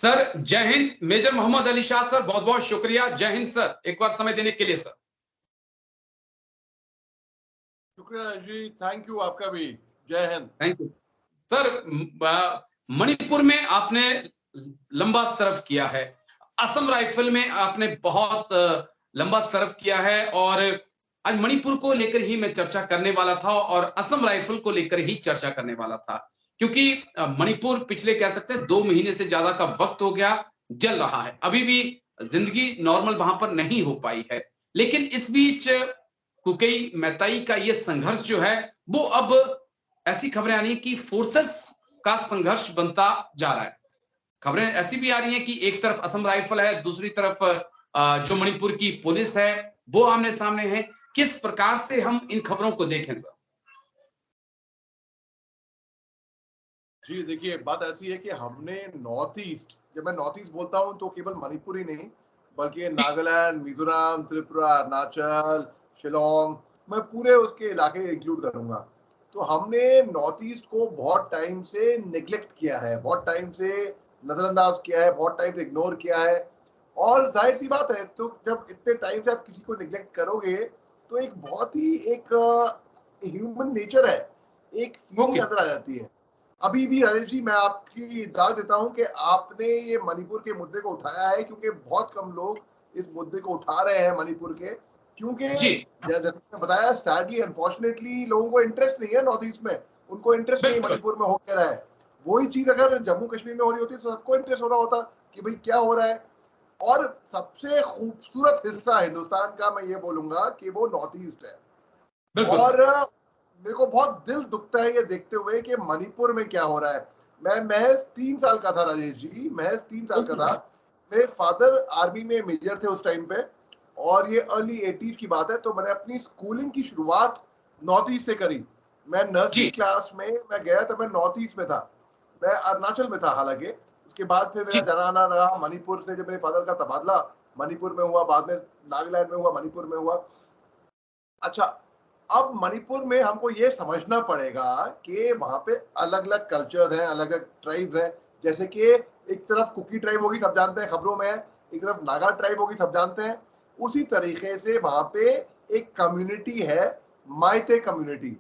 Sir जय Hind. Major Mohammad Ali Shah sir, बहुत बहुत शुक्रिया। जय हिंद सर, एक बार समय देने के लिए सर। शुक्रिया जी, थैंक यू आपका भी। जय Hind. Thank you sir. Manipur में आपने लंबा सर्व किया है, असम राइफल में आपने बहुत लंबा सर्व किया है, और आज मणिपुर को लेकर ही मैं चर्चा करने वाला था और असम राइफल को लेकर ही चर्चा करने वाला था, क्योंकि मणिपुर पिछले कह सकते हैं 2 महीने से ज्यादा का वक्त हो गया जल रहा है। अभी भी जिंदगी नॉर्मल वहां पर नहीं हो पाई है, लेकिन इस बीच कुकई मैताई का ये संघर्ष जो है वो अब ऐसी खबरें आ रही हैं कि फोर्सेस का संघर्ष बनता जा रहा है। खबरें ऐसी भी आ रही हैं कि एक तरफ असम राइफल है, दूसरी तरफ जो मणिपुर की पुलिस है वो आमने सामने है। किस प्रकार से हम इन खबरों को देखें सर? जी देखिए, बात ऐसी है कि हमने नॉर्थ ईस्ट, जब मैं नॉर्थ ईस्ट बोलता हूं तो केवल मणिपुर ही नहीं बल्कि नागालैंड, मिजोरम, त्रिपुरा, अरुणाचल, शिलोंग, मैं पूरे उसके इलाके इंक्लूड करूंगा। तो हमने नॉर्थ ईस्ट को बहुत टाइम से निग्लेक्ट किया है, बहुत टाइम से नजरअंदाज किया है, बहुत टाइम से इग्नोर किया है। और जाहिर सी बात है, तो जब इतने टाइम से आप किसी को निग्लेक्ट करोगे तो एक बहुत ही एक ह्यूमन नेचर है, एक फीलिंग ओके, अंदर आ जाती है। अभी भी राजेश जी, मैं आपकी दाद देता हूं कि आपने ये मणिपुर के मुद्दे को उठाया है, क्योंकि बहुत कम लोग इस मुद्दे को उठा रहे हैं मणिपुर के, क्योंकि जी जैसे बताया, सैडली अनफॉर्चुनेटली लोगों को इंटरेस्ट नहीं है नॉर्थ ईस्ट में, उनको इंटरेस्ट नहीं बिल्कुल मणिपुर में हो क्या रहा है। वही चीज अगर जम्मू कश्मीर में हो रही होती तो सबको इंटरेस्ट हो रहा होता कि भाई क्या हो रहा है। और सबसे खूबसूरत हिस्सा हिंदुस्तान का मैं ये बोलूंगा कि वो नॉर्थ ईस्ट है। बिल्कुल और सर। मेरे को बहुत दिल दुखता है ये देखते हुए कि मणिपुर में क्या हो रहा है। मैं महज 3 साल का था राजेश जी, महज 3 साल का ओके, था। मेरे फादर आर्मी में मेजर थे उस टाइम पे, और ये अर्ली 80s की बात है। तो मैंने अपनी स्कूलिंग की शुरुआत नॉर्थ ईस्ट से करी। मैं नर्सरी जी क्लास में मैं गया था, मैं नॉर्थ ईस्ट में था, मैं अरुणाचल में था हालांकि। उसके बाद फिर मेरा जी जाना आना रहा मणिपुर से, जब मेरे फादर का तबादला मणिपुर में हुआ, बाद में नागालैंड में हुआ, मणिपुर में हुआ। अच्छा, अब मणिपुर में हमको ये समझना पड़ेगा कि वहां पे अलग अलग कल्चर्स हैं, अलग अलग ट्राइब्स हैं। जैसे कि एक तरफ कुकी ट्राइब होगी, सब जानते हैं, खबरों में है, एक तरफ नागा ट्राइब होगी, सब जानते हैं। उसी तरीके से वहां पे एक कम्युनिटी है, माइते कम्युनिटी।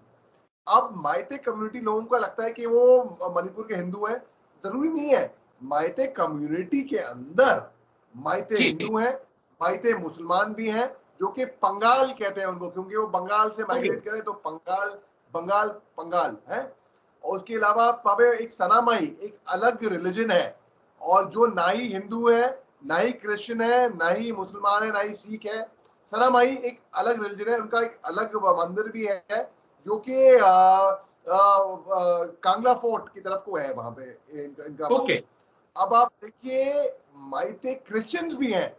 अब माइते कम्युनिटी लोगों को लगता है कि वो मणिपुर के हिंदू हैं, जरूरी नहीं है। माइते कम्युनिटी के अंदर माइते जी हिंदू हैं, माइते मुसलमान भी हैं, जो कि पंगाल कहते हैं उनको, क्योंकि वो बंगाल से ओके, माइग्रेट करें तो पंगाल, बंगाल, पंगाल है। और उसके अलावा वहाँ पे एक सनामाई, एक अलग रिलीजन है, और जो ना ही हिंदू है, ना ही क्रिश्चियन है, ना ही मुसलमान है, ना ही सिख है। सनामाई एक अलग रिलीजन है, उनका एक अलग मंदिर भी है, जो कि कांगला फोर्ट की तरफ को है, वहां पे इनका ओके, मंदिर। अब आप देखिए, माइते क्रिश्चियंस भी हैं।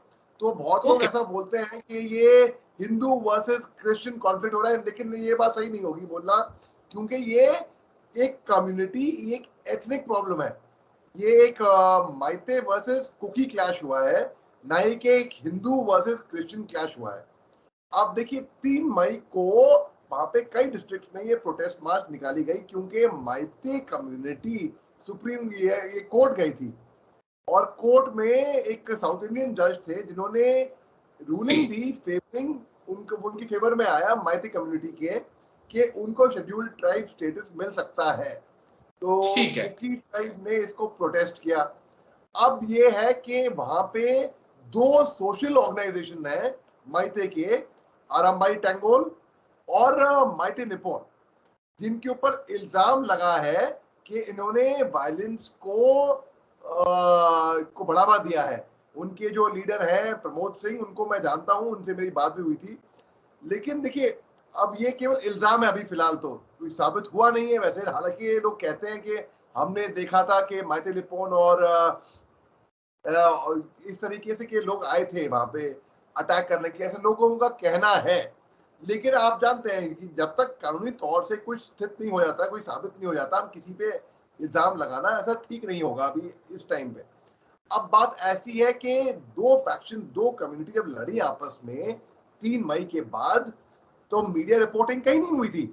तो बहुत लोग ओके, ऐसा बोलते हैं कि ये हिंदू वर्सेस क्रिश्चियन कॉन्फ्लिक्ट हो रहा है, लेकिन ये बात सही नहीं होगी बोलना, क्योंकि ये एक कम्युनिटी, एक एथनिक प्रॉब्लम है। ये एक माइते वर्सेस कुकी क्लैश हुआ है, ना ही कि एक हिंदू वर्सेस क्रिश्चियन क्लैश हुआ है। आप देखिए, 3 मई को वहां पे कई डिस्ट्रिक्ट्स में ये प्रोटेस्ट मार्च निकाली गई, क्योंकि माइते कम्युनिटी सुप्रीम ये कोर्ट गई थी, और कोर्ट में एक साउथ इंडियन जज थे जिन्होंने रूलिंग दी फेवरिंग, उनको उनकी फेवर में आया माइती कम्युनिटी के, कि उनको शेड्यूल्ड ट्राइब स्टेटस मिल सकता है। तो ठीक है। कुकी ट्राइब ने इसको प्रोटेस्ट किया। अब ये है कि वहां पे 2 सोशल ऑर्गेनाइजेशन है माइते के, आरामबाई टैंगोल और माइते निपोन, जिनके ऊपर इल्जाम लगा है कि इन्होंने वायलेंस को बढ़ावा दिया है। उनके जो लीडर हैं प्रमोद सिंह, उनको मैं जानता हूं, उनसे मेरी बात भी हुई थी। लेकिन देखिए, अब ये केवल इल्जाम है, अभी फिलहाल तो कोई साबित हुआ नहीं है वैसे। हालांकि ये लोग कहते हैं कि हमने देखा था कि माइते लिपोन और इस तरीके से के लोग आए थे वहां पे अटैक करने के लिए, ऐसे लोगों का कहना है। लेकिन आप जानते हैं कि जब तक कानूनी तौर से कुछ स्थित नहीं हो जाता, कोई साबित नहीं हो जाता, हम किसी पे इल्जाम लगाना ऐसा ठीक नहीं होगा अभी इस टाइम पे। अब बात ऐसी है कि 2 फैक्शन, 2 कम्युनिटी जब लड़ी आपस में 3 मई के बाद, तो मीडिया रिपोर्टिंग कहीं नहीं हुई थी।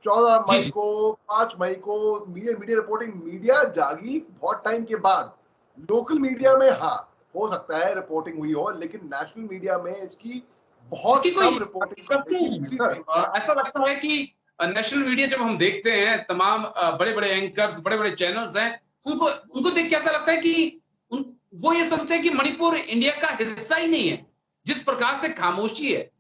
14 जी मई जी को 5 मई को मीडिया मीडिया रिपोर्टिंग, मीडिया जागी बहुत टाइम के बाद। लोकल मीडिया में हाँ हो सकता है रिपोर्टिंग हुई हो, लेकिन नेशनल मीडिया में इसकी बहुत इसकी कोई कम रिपोर्टिंग प्रश्न ही देखी नहीं उसी सर। टाइम। ऐसा लगता है कि नेशनल मीडिया जब हम देखते हैं, तमाम बड़े-बड़े एंकर्स, बड़े-बड़े चैनल्स हैं, उनको उनको देख के ऐसा लगता है कि उन वो ये समझते हैं कि मणिपुर इंडिया का हिस्सा ही नहीं है, जिस प्रकार से खामोशी है।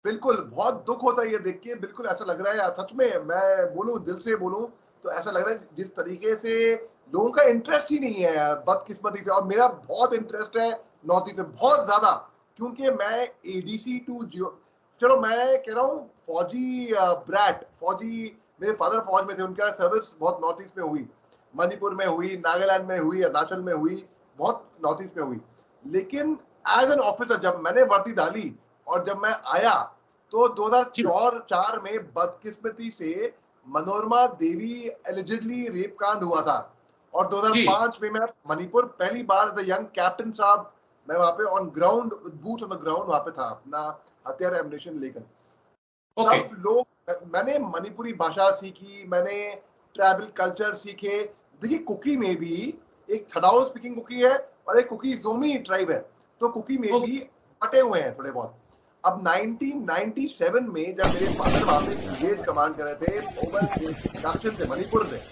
बिल्कुल, बहुत दुःख होता है ये देख के, बिल्कुल ऐसा लग रहा है सच में, मैं बोलूँ दिल से बोलूँ तो ऐसा लग रहा है जिस तरीके से लोगों का इंटरेस्ट ही नहीं है बदकिस्मती से, और मेरा बहुत इंटरेस्ट है नॉर्थ ईस्ट में, बहुत ज़्यादा, क्योंकि मैं एडीसी टू जियो, चलो मैं कह रहा हूँ फौजी ब्रैट, फौजी, मेरे फादर फौज में थे, उनका सर्विस बहुत नॉर्थ ईस्ट में हुई, मणिपुर में हुई, नागालैंड में हुई, अरुणाचल में हुई, बहुत नॉर्थ ईस्ट में हुई। लेकिन एज एन ऑफिसर जब मैंने वर्दी डाली और जब मैं आया तो जी, 2004 में बदकिस्मती से मनोरमा देवी एलिजिडली रेप कांड हुआ था, और जी, 2005 में मैं मणिपुर पहली बार एज यंग कैप्टन साहब, मैं वहां पे on ground, boot on the ground वहां पे था अपना हथियार एमुनेशन लेकर। ओके, तब लोग, मैंने मणिपुरी भाषा सीखी, मैंने ट्राइबल कल्चर सीखे। देखिए कुकी में भी एक थडाओ स्पीकिंग कुकी है और एक कुकी जोमी ट्राइब है, तो कुकी में ओके, भी बटे हुए हैं थोड़े बहुत। अब 1997 में जब मेरे फादर वहां पे ब्रिगेड कमांड कर रहे थे मोबल से, दक्षिण से, मणिपुर से,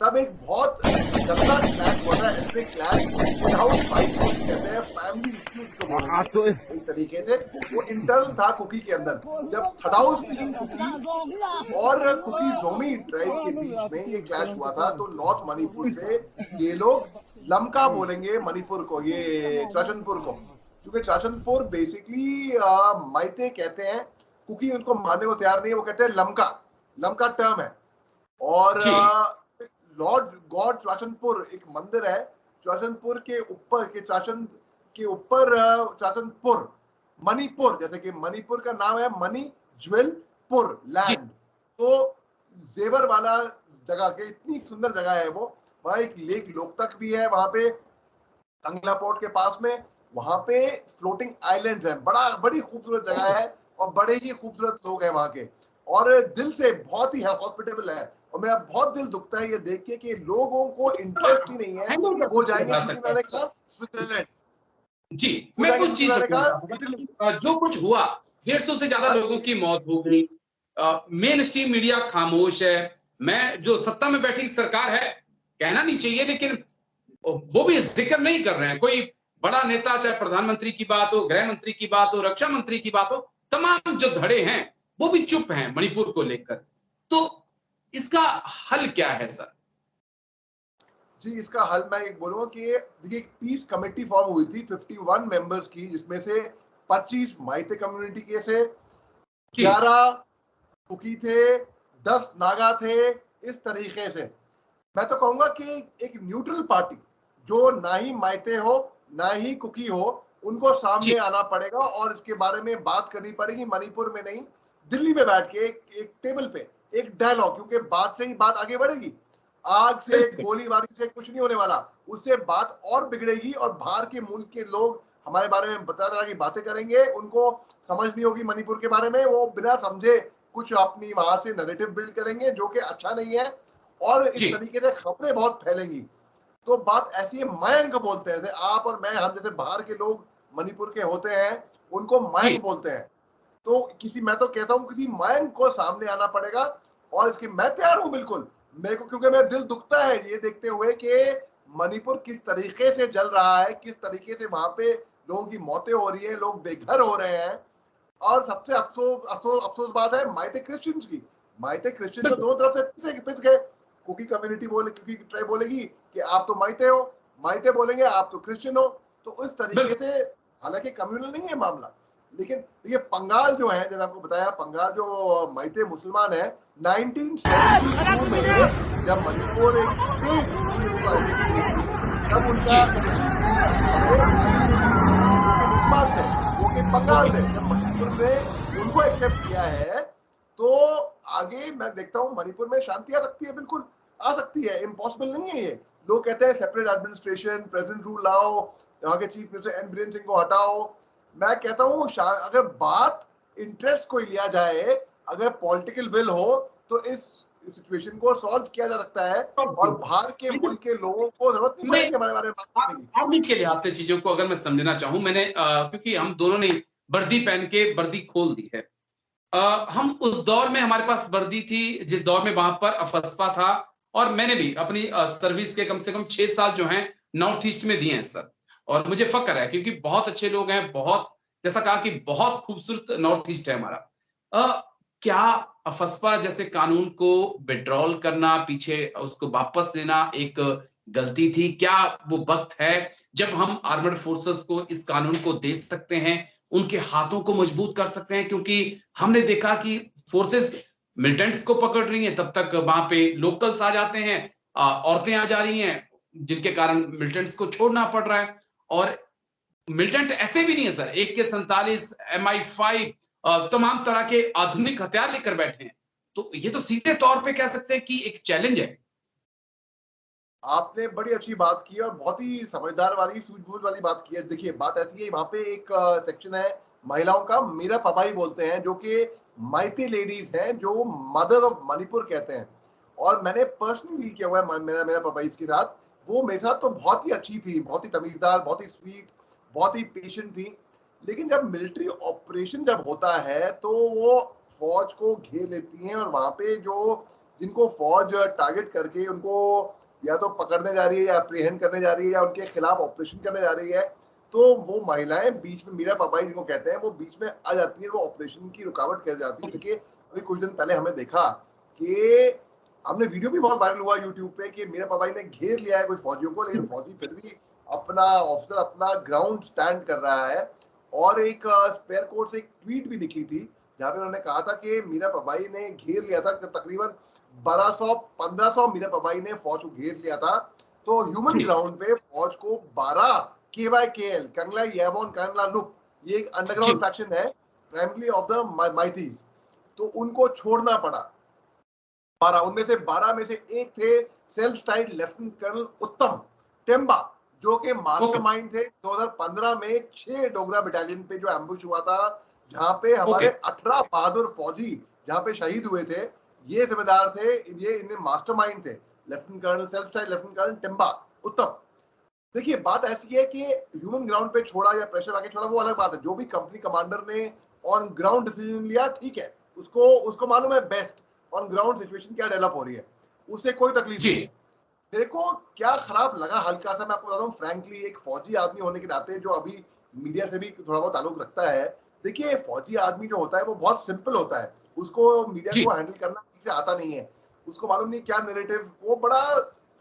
तब एक बहुत गंदा क्लैश हुआ था, एथनिक क्लैश, विदाउट फाइट जिसे कहते हैं, फैमिली डिस्प्यूट जो बोलेंगे एक तरीके से, वो इंटरनल था कुकी के अंदर। जब थडाओ स्पीकिंग कुकी और कुकी जोमी ट्राइब के बीच में ये क्लैश हुआ था, तो नॉर्थ मणिपुर से ये लोग लमका बोलेंगे मणिपुर को, ये चाशनपुर को, क्योंकि चाशनपुर बेसिकली माइते कहते हैं, कुकी उनको मानने को तैयार नहीं है, वो कहते हैं लमका, लमका टर्म है। और जी, लॉर्ड गॉड चाशनपुर एक मंदिर है, चाशनपुर के ऊपर के चाशन के ऊपर चाशनपुर, मणिपुर, जैसे कि मणिपुर का नाम है मणि ज्वेलपुर जी, लैंड, तो जेवर वाला जगह के, इतनी सुंदर जगह है वो। वहां एक लेक लोकतक भी है वहां पे, अंगला पोर्ट के पास में, वहां पे फ्लोटिंग आइलैंड्स हैं, बड़ी खूबसूरत जगह है, और बड़े ही खूबसूरत लोग हैं वहां के, और दिल से बहुत ही हॉस्पिटेबल है। और मेरा बहुत दिल दुखता है ये देख के कि लोगों को इंटरेस्ट ही नहीं है, हैंडल वो कैसे किया जाएंगे, जा जैसे सकता है मैंने सर? कहा स्विट्जरलैंड, जी, वो मैं जाएंगे कुछ चीज़ मैंने कहा कहूँगा, इटली। जो कुछ हुआ, 150 से ज़्यादा हाँ लोगों जी, की मौत हो गई। मेन स्ट्रीम मीडिया खामोश है। मैं जो सत्ता में बैठी सरकार है, कहना नहीं चाहिए, लेकिन वो भी ज़िक्र नहीं कर रहे हैं। कोई बड़ा नेता, चाहे प्रधानमंत्री की बात हो, गृह मंत्री की बात हो, रक्षा मंत्री की बात हो, तमाम जो धड़े हैं, वो भी चुप हैं मणिपुर को लेकर। तो इसका हल क्या है सर? जी, इसका हल मैं एक बोलूंगा कि देखिए एक पीस कमेटी फॉर्म हुई थी 51 मेंबर्स की, जिसमें से 25 माइते कम्युनिटी के से, जी, 11 कुकी थे, 10 नागा थे, इस तरीके से। मैं तो कहूंगा कि एक न्यूट्रल पार्टी, जो ना ही माइते हो ना ही कुकी हो, उनको जी, सामने आना पड़ेगा और इसके बारे में बात करनी पड़ेगी, मणिपुर में नहीं, दिल्ली में बैठ के एक टेबल पे एक डायलॉग, क्योंकि बात से ही बात आगे बढ़ेगी। आग से बिल्कुल, गोलीबारी से कुछ नहीं होने वाला, उससे बात और बिगड़ेगी, और बाहर के मुल्क के लोग हमारे बारे में तरह तरह की बातें करेंगे, उनको समझ नहीं होगी मणिपुर के बारे में, वो बिना समझे कुछ अपनी वहां से नैरेटिव बिल्ड करेंगे जो कि अच्छा नहीं है, और इस जी, तरीके से खबरें बहुत फैलेंगी। तो बात ऐसी है, मयंक बोलते हैं, जैसे आप और मैं, हम जैसे बाहर के लोग मणिपुर के होते हैं, उनको जी, मयंक बोलते हैं। तो किसी, मैं तो कहता हूँ किसी मयंक को सामने आना पड़ेगा, और इसके मैं तैयार हूँ बिल्कुल, मेरे को, क्योंकि मेरा दिल दुखता है ये देखते हुए कि मणिपुर किस तरीके से जल रहा है, किस तरीके से वहां पे लोगों की मौतें हो रही है, लोग बेघर हो रहे हैं। और सबसे अफसोस अफसोस अफसोस बात है माइते क्रिश्चियंस की, माइते क्रिश्चियन तो बिल्कुल, दोनों तरफ से पिस गए। कुकी कम्युनिटी बोले, कुकी ट्राइब बोलेगी कि आप तो माइते हो, माइते बोलेंगे आप तो क्रिश्चियन हो। तो इस तरीके बिल्कुल, से, हालांकि कम्युनल नहीं है मामला, लेकिन ये पंगाल जो है, जब आपको बताया, पंगाल जो माइते मुसलमान है, 1972 में जब मणिपुर एक सेफ यूनिफाइड आइडेंटिटी थी, तब जी, उनका चीफ मिनिस्टर थे अली मोदी, जो कि मुसलमान थे, वो कि बंगाल ओके, थे। जब मणिपुर ने उनको एक्सेप्ट किया है, तो आगे मैं देखता हूँ मणिपुर में शांति आ सकती है, बिल्कुल आ सकती है, इम्पॉसिबल नहीं है ये। लोग कहते हैं सेपरेट एडमिनिस्ट्रेशन, प्रेसिडेंट रूल लाओ, यहाँ के chief minister N Biren Singh को हटाओ। मैं कहता हूँ अगर बात इंटरेस्ट को लिया जाए, अगर पॉलिटिकल विल हो, तो इस सिचुएशन को सॉल्व किया जा सकता है और बाहर के मुल्क के लोगों को जरूरत नहीं पड़ेगी हमारे बारे में बात करने की। आर्मी के लिहाज से चीजों को अगर मैं समझना चाहूं, मैंने क्योंकि हम दोनों ने वर्दी पहन के वर्दी खोल दी है। हम उस दौर में हमारे पास वर्दी थी जिस दौर में वहां पर अफस्पा था, और मैंने भी अपनी सर्विस के कम से कम 6 साल जो हैं नॉर्थ ईस्ट में दिए हैं सर। और मुझे फक्र है क्योंकि बहुत अच्छे लोग हैं, बहुत, जैसा कहा कि बहुत खूबसूरत नॉर्थ ईस्ट है हमारा। क्या अफस्पा जैसे कानून को विड्रॉल करना, पीछे उसको वापस लेना एक गलती थी? क्या वो वक्त है जब हम आर्मर्ड फोर्सेस को इस कानून को दे सकते हैं, उनके हाथों को मजबूत कर सकते हैं? क्योंकि हमने देखा कि फोर्सेस मिलिटेंट्स को पकड़ रही हैं, तब तक वहां पे लोकल्स आ जाते हैं, औरतें आ जा रही हैं, जिनके कारण मिलिटेंट्स को छोड़ना पड़ रहा है। और मिलिटेंट ऐसे भी नहीं है सर, AK-47, MI5, तमाम तरह के आधुनिक हथियार लेकर बैठे हैं। तो ये तो सीधे तौर पे कह सकते हैं कि एक चैलेंज है। आपने बड़ी अच्छी बात की और बहुत ही समझदार वाली सूझबूझ वाली बात की है। देखिए बात ऐसी है, वहाँ पे एक सेक्शन है महिलाओं का, मीरा पबाई बोलते हैं, जो कि माइती लेडीज हैं, जो मदर ऑफ मणिपुर कहते हैं। और मैंने पर्सनली डील किया हुआ है मेरा मेरा पबाई के साथ। वो मेरे साथ तो बहुत ही अच्छी थी, बहुत ही तमीजदार, बहुत ही स्वीट, बहुत ही पेशेंट थी। लेकिन जब मिलिट्री ऑपरेशन जब होता है तो वो फौज को घेर लेती हैं, और वहाँ पे जो जिनको फौज टारगेट करके उनको या तो पकड़ने जा रही है या अप्रीहेंड करने जा रही है या उनके खिलाफ ऑपरेशन करने जा रही है, तो वो महिलाएं बीच में, मीरा पबाई जिनको कहते हैं, वो बीच में आ जाती है, वो ऑपरेशन की रुकावट कर जाती है। देखिए अभी कुछ दिन पहले हमने देखा कि हमने वीडियो भी बहुत वायरल हुआ यूट्यूब पे कि मीरा पबाई ने घेर लिया है कुछ फौजियों को, लेकिन फौजी फिर भी अपना ऑफिसर अपना ग्राउंड स्टैंड कर रहा है। और एक स्पेयर कोर्ट से एक ट्वीट भी निकली थी जहाँ पे उन्होंने कहा था कि मीरा पबाई ने घेर लिया था, तकरीबन 1200-1500 मीरा पबाई ने फौज को घेर लिया था। तो ह्यूमन जी, ग्राउंड पे फौज को 12 KYKL कंगला येवोन कंगला नुप, ये एक जी, अंडरग्राउंड फैक्शन है, फैमिली ऑफ द माइथीज, तो उनको छोड़ना पड़ा। 12 उनमें से 12 में से एक थे सेल्फ स्टाइल्ड लेफ्टिनेंट कर्नल उत्तम टेम्बा, जो कि ओके, मास्टरमाइंड थे 2015 में 6 डोगरा बटालियन पे जो एम्बुश हुआ था, जहां पे ओके, हमारे 18 बहादुर फौजी जहां पे शहीद हुए थे। ये जिम्मेदार थे, ये इनमें मास्टरमाइंड थे lieutenant colonel self styled lieutenant colonel Temba Uttam. देखिए बात ऐसी है कि ह्यूमन ग्राउंड पे छोड़ा या प्रेशर आके छोड़ा वो अलग बात है, जो भी कंपनी कमांडर ने ऑन ग्राउंड डिसीजन लिया ठीक है, उसको उसको मालूम है बेस्ट ऑन ग्राउंड सिचुएशन क्या डेवलप हो रही है, उससे कोई तकलीफ जी, नहीं है। देखो क्या खराब लगा हल्का सा, मैं आपको बताता हूँ फ्रैंकली, एक फौजी आदमी होने के नाते जो अभी मीडिया से भी थोड़ा बहुत ताल्लुक रखता है। देखिए फौजी आदमी जो होता है वो बहुत सिंपल होता है, उसको मीडिया जी, को हैंडल करना ठीक से आता नहीं है, उसको मालूम नहीं क्या नैरेटिव, वो बड़ा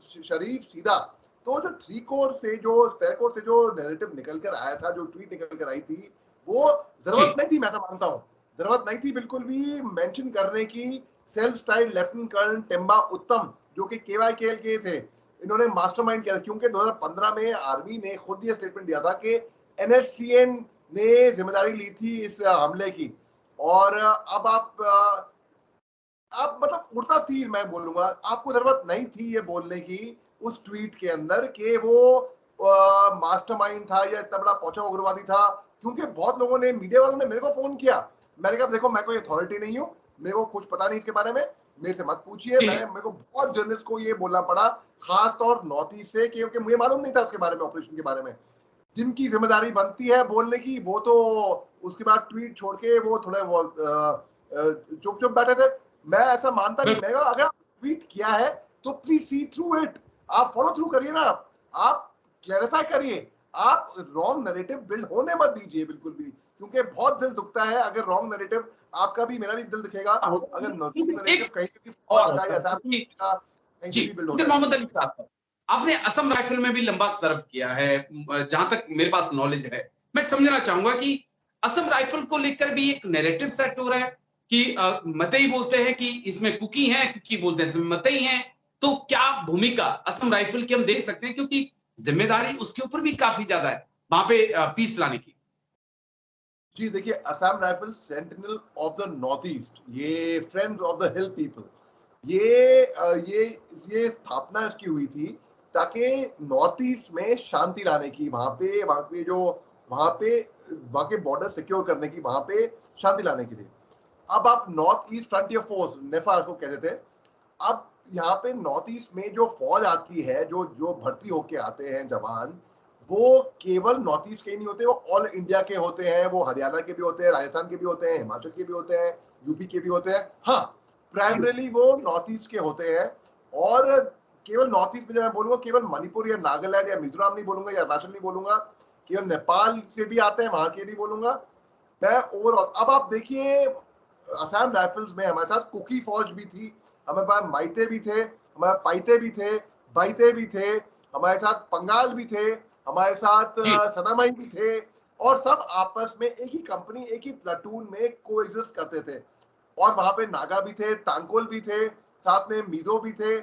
शरीफ सीधा। तो जो थ्री कोर से जो स्पेयर कोर से जो नैरेटिव निकल कर आया था, जो ट्वीट निकल कर आई थी, वो जी, जरूरत नहीं थी, मैं ऐसा मानता हूँ, जरूरत नहीं थी बिल्कुल भी मेंशन करने की। Self style lieutenant colonel Temba Uttam, जो कि KYKL के थे, इन्होंने मास्टरमाइंड किया, क्योंकि 2015 में आर्मी ने खुद ये स्टेटमेंट दिया था कि NSCN ने जिम्मेदारी ली थी इस हमले की। और अब मतलब उड़ता तीर मैं बोलूंगा, आपको जरूरत नहीं थी ये बोलने की उस ट्वीट के अंदर कि वो मास्टरमाइंड था या इतना बड़ा पहुंचा उग्रवादी था। क्योंकि बहुत लोगों ने, मीडिया वालों ने मेरे को फोन किया, मैंने कहा देखो मैं कोई अथॉरिटी नहीं हूँ, मेरे को कुछ पता नहीं इसके बारे में, मेरे से मत पूछिए। जी, मेरे को बहुत जर्नलिस्ट को ये बोलना पड़ा, खास तौर नॉर्थ ईस्ट से, क्योंकि मुझे मालूम नहीं था उसके बारे में, ऑपरेशन के बारे में। जिनकी जिम्मेदारी बनती है बोलने की, वो तो उसके बाद ट्वीट छोड़ के वो थोड़े वो चुप चुप बैठे थे। मैं ऐसा मानता नहीं, बिल्कुल, मैं अगर ट्वीट किया है तो प्लीज सी थ्रू इट, आप फॉलो थ्रू करिए ना, आप क्लैरिफाई करिए, आप रॉन्ग नैरेटिव बिल्ड होने मत दीजिए बिल्कुल भी, क्योंकि बहुत दिल दुखता है अगर रॉन्ग नैरेटिव, आपका भी मेरा भी दिल दुखेगा अगर रॉन्ग नैरेटिव एक कहीं भी फौज और का या क्योंकि कहीं जी, से भी बिल्ड मुझे होता है। मोहम्मद अली साहब साहब, आपने असम राइफल में भी लंबा सर्व किया है, जहां तक मेरे पास नॉलेज है। मैं समझना चाहूंगा कि असम राइफल को लेकर भी एक नैरेटिव सेट हो रहा है कि मतई बोलते हैं कि इसमें कुकी हैं, कुकी बोलते हैं इसमें मतई हैं। तो क्या भूमिका असम राइफल की हम देख सकते हैं, क्योंकि जिम्मेदारी उसके ऊपर भी काफी ज्यादा है वहां पे पीस लाने की? जी देखिए, Assam rifle sentinel of the north east, ये friends of the hill people, ये स्थापना इसकी हुई थी ताकि नॉर्थ ईस्ट में शांति लाने की, वहाँ के बॉर्डर सिक्योर करने की, वहाँ पे शांति लाने के लिए। अब आप नॉर्थ ईस्ट फ्रंटियर फोर्स, नेफा को कहते थे, अब यहाँ पे नॉर्थ ईस्ट में जो फौज आती है, जो जो भर्ती होके आते हैं जवान, वो केवल नॉर्थ ईस्ट के ही नहीं होते, वो ऑल इंडिया के होते हैं, वो हरियाणा के भी होते हैं, राजस्थान के भी होते हैं, हिमाचल के भी होते हैं, यूपी के भी होते हैं। हाँ, प्राइमरीली वो नॉर्थ ईस्ट के होते हैं। और केवल नॉर्थ ईस्ट में जब मैं बोलूंगा, केवल मणिपुर या नागालैंड या मिजोरम नहीं बोलूंगा, या अरुणाचल नहीं बोलूंगा, केवल नेपाल से भी आते हैं, वहां के नहीं बोलूंगा मैं, ओवरऑल। अब आप देखिए, असम राइफल्स में हमारे साथ कुकी फौज भी थी, हमारे पास माइते भी थे, हमारे पाइते भी थे, बाइते भी थे, हमारे साथ पंगाल भी थे, हमारे साथ जी सदामाई भी थे, और सब आपस में एक ही कंपनी, एक ही प्लाटून में कोएग्जिस्ट करते थे। और वहां पे नागा भी थे, तांकोल भी थे, साथ में मिजो भी थे।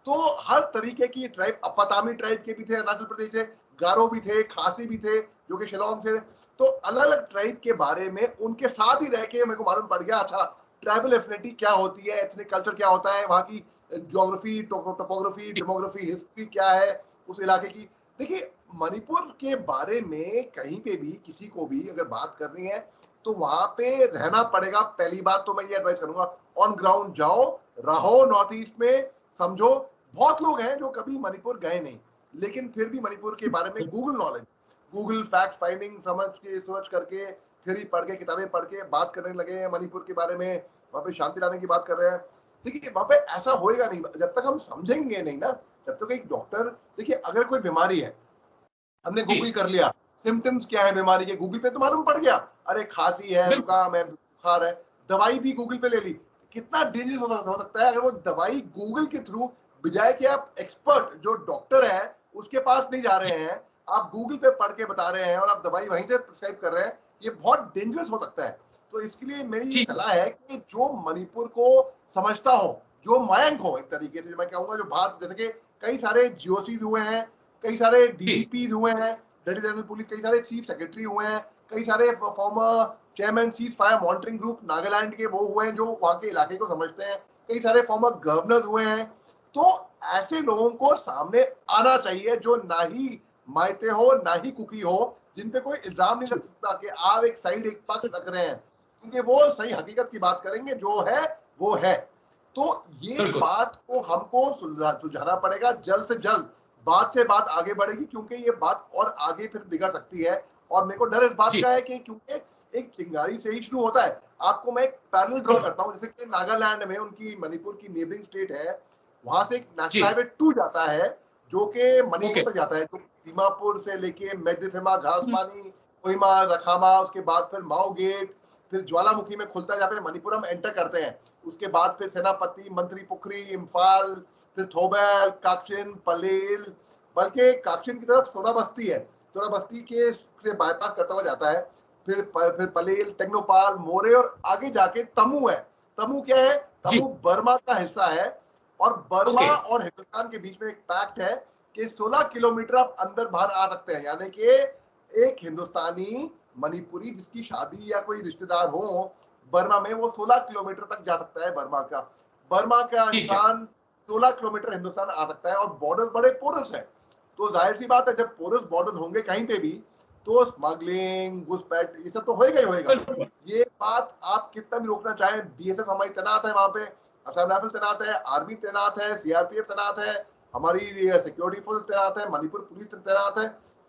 तो हर तरीके की ट्राइब, अपतामी ट्राइब के भी थे अरुणाचल प्रदेश से, गारो भी थे, खासी भी थे जो कि शिलोंग से। तो अलग अलग ट्राइब के बारे में उनके साथ ही रह के मेरे को मालूम पड़ गया, अच्छा ट्राइबल एफिनिटी क्या होती है, एथनिक कल्चर क्या होता है, वहाँ की ज्योग्राफी, टोपोग्राफी, डेमोग्राफी, हिस्ट्री क्या है उस इलाके की। देखिए, मणिपुर के बारे में कहीं पे भी किसी को भी अगर बात करनी है तो वहां पे रहना पड़ेगा। पहली बात तो मैं ये एडवाइस करूंगा, ऑन ग्राउंड जाओ, रहो नॉर्थ ईस्ट में, समझो। बहुत लोग हैं जो कभी मणिपुर गए नहीं, लेकिन फिर भी मणिपुर के बारे में Google knowledge, Google fact finding समझ के, सर्च करके, थ्योरी पढ़ के, किताबें पढ़ के बात करने लगे हैं मणिपुर के बारे में, वहां पे शांति लाने की बात कर रहे हैं। देखिए, वहां पे ऐसा होएगा नहीं जब तक हम समझेंगे नहीं ना। जब तक एक डॉक्टर, देखिए अगर कोई बीमारी है, हमने जी गूगल कर लिया, सिम्टम्स क्या है बीमारी के, गूगल पे तो मालूम पड़ गया, अरे खांसी है, बिल्कुल जुकाम है, बुखार है, दवाई भी गूगल पे ले ली। कितना डेंजरस हो सकता है अगर वो दवाई गूगल के थ्रू, बजाय कि आप एक्सपर्ट जो डॉक्टर है उसके पास नहीं जा जी रहे हैं, आप गूगल पे पढ़ के बता रहे हैं और आप दवाई वहीं से प्रिस्क्राइब कर रहे हैं, ये बहुत डेंजरस हो सकता है। तो इसके लिए मेरी जी सलाह है कि जो मणिपुर को समझता हो, जो मयंक हो एक तरीके से, जो मैं कहूंगा, जो बाहर, जैसे कि कई सारे जीओसीज हुए हैं, कई सारे जी डीजीपी हुए हैं, डेप्टी जनरल पुलिस, कई सारे चीफ सेक्रेटरी हुए हैं, कई सारे former chairman cease fire monitoring group Nagaland के वो हुए हैं जो वहां के इलाके को समझते हैं, कई सारे फॉर्मर गवर्नर हुए हैं। तो ऐसे लोगों को सामने आना चाहिए जो ना ही मायते हो ना ही कुकी हो, जिन पे कोई इल्जाम नहीं जी लग सकता कि आप एक साइड, एक पक्ष रख रहे हैं, क्योंकि वो सही हकीकत की बात करेंगे, जो है वो है। तो ये बिल्कुल बात को हमको सुलझाना पड़ेगा जल्द से जल्द, बात से बात आगे बढ़ेगी, क्योंकि ये बात और आगे फिर बिगड़ सकती है। और मेरे को डर इस बात जी का है कि क्योंकि एक चिंगारी से ही शुरू होता है। आपको मैं एक पैरेलल ड्रॉ बिल्कुल करता हूँ, जैसे कि नागालैंड में, उनकी मणिपुर की नेबरिंग स्टेट है, वहां से एक जी नेशनल हाईवे 2 जाता है जो कि ओके मणिपुर तक जाता है, जो दीमापुर से लेके मेडिफेमा, घासपानी, कोहिमा, रखामा, उसके बाद फिर माओ गेट, फिर ज्वालामुखी में खुलता है जहाँ पे मणिपुर हम एंटर करते हैं। उसके बाद फिर सेनापति, मंत्री पुखरी, इम्फाल, फिर थोबैल, काक्चिन, पलेल, बल्कि काक्चिन की तरफ सोना बस्ती है, सोना बस्ती के से बाईपास करता हुआ जाता है। फिर पलेल, टेक्नोपाल, मोरे, और आगे जाके तमू है। तमू क्या है? जी तमू बर्मा का हिस्सा है, और बर्मा ओके और हिंदुस्तान के बीच में एक पैक्ट है कि 16 किलोमीटर आप अंदर बाहर आ सकते हैं, यानी कि एक हिंदुस्तानी मणिपुरी जिसकी शादी या कोई रिश्तेदार हो बर्मा में, वो 16 किलोमीटर तक जा सकता है बर्मा का ठीक है इंसान 16 किलोमीटर हिंदुस्तान आ सकता है। और बॉर्डर बड़े पोरस है, तो जाहिर सी बात है, जब पोरस बॉर्डर होंगे कहीं पे भी, तो स्मगलिंग, घुसपैठ, ये सब तो होएगा ही होएगा। बिल्कुल ये बात आप कितना भी रोकना चाहें, बीएसएफ हमारी तैनात है वहां पे, असम राइफल तैनात है, आर्मी तैनात है, सीआरपीएफ तैनात है, हमारी सिक्योरिटी फोर्स तैनात है, मणिपुर पुलिस तैनात है।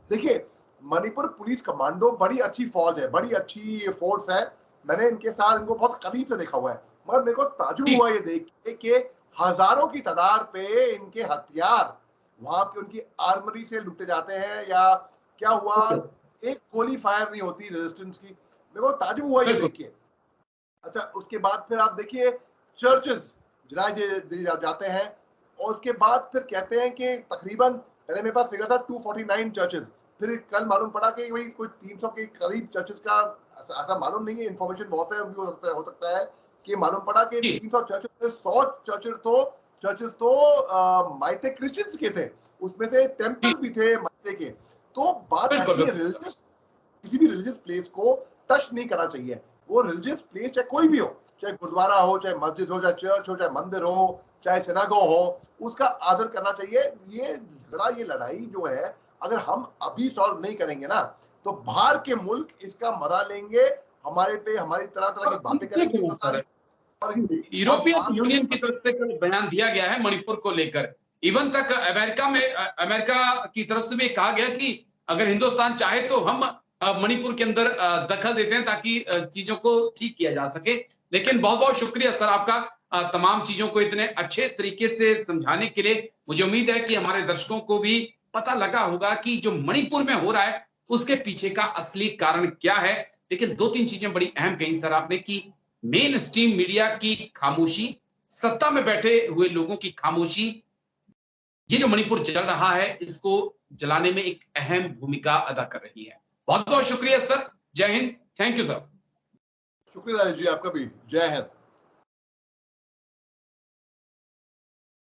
देखिए, मणिपुर पुलिस कमांडो बड़ी अच्छी फौज है, बड़ी अच्छी फोर्स है। मैंने इनके साथ, इनको बहुत करीब से देखा हुआ है, मगर मेरे को ताजुब ठीक हुआ ये देख के कि हजारों की तादाद पे इनके हथियार वहां की उनकी आर्मरी से लूटे जाते हैं, या क्या हुआ, एक गोली फायर नहीं होती रेजिस्टेंस की। मेरे को ताजुब हुआ ये बिल्कुल देख के। अच्छा, उसके बाद फिर आप देखिए, चर्चेस जलाए जाते हैं, और उसके बाद फिर कहते हैं कि तकरीबन, पहले मेरे पास फिगर था 249 चर्चेस, फिर कल मालूम पड़ा कि वही कोई 300 के करीब चर्चेस का, ऐसा मालूम नहीं है, इन्फॉर्मेशन बहुत है, हो सकता है कि मालूम पड़ा कि जी 300 चर्चेस में 100 चर्चेस तो माइते क्रिश्चियंस के थे, उसमें से जी टेम्पल भी थे माइते के। तो बात बिल्कुल ऐसी है, बिल्कुल रिलीजियस, किसी भी रिलीजियस प्लेस को टच नहीं करना चाहिए। वो रिलीजियस प्लेस चाहे कोई भी हो, चाहे गुरुद्वारा हो, चाहे मस्जिद हो, चाहे चर्च हो, चाहे मंदिर हो, चाहे सिनागो हो, उसका आदर करना चाहिए। ये झगड़ा, ये लड़ाई जो है, अगर हम अभी सॉल्व नहीं करेंगे ना, तो बाहर के मुल्क इसका मजा लेंगे, हमारे पे हमारी तरह तरह और की बातें इतने करेंगे क्यों हिंदुस्तान होता है की। यूरोपियन यूनियन की तरफ से कल बयान दिया गया है मणिपुर को लेकर। इवन तक अमेरिका की तरफ से भी कहा गया कि अगर हिंदुस्तान चाहे तो हम मणिपुर के अंदर दखल देते हैं ताकि चीजों को ठीक किया जा सके। लेकिन बहुत बहुत शुक्रिया सर आपका तमाम चीजों को इतने अच्छे तरीके से समझाने के लिए। मुझे उम्मीद है कि हमारे दर्शकों को भी पता लगा होगा कि जो मणिपुर में हो रहा है उसके पीछे का असली कारण क्या है। लेकिन दो तीन चीजें बड़ी अहम कही सर आपने कि मेन स्ट्रीम मीडिया की खामोशी, सत्ता में बैठे हुए लोगों की खामोशी, ये जो मणिपुर जल रहा है इसको जलाने में एक अहम भूमिका अदा कर रही है। बहुत बहुत शुक्रिया सर, जय हिंद, थैंक यू सर। शुक्रिया राजेश जी, आपका भी जय हिंद।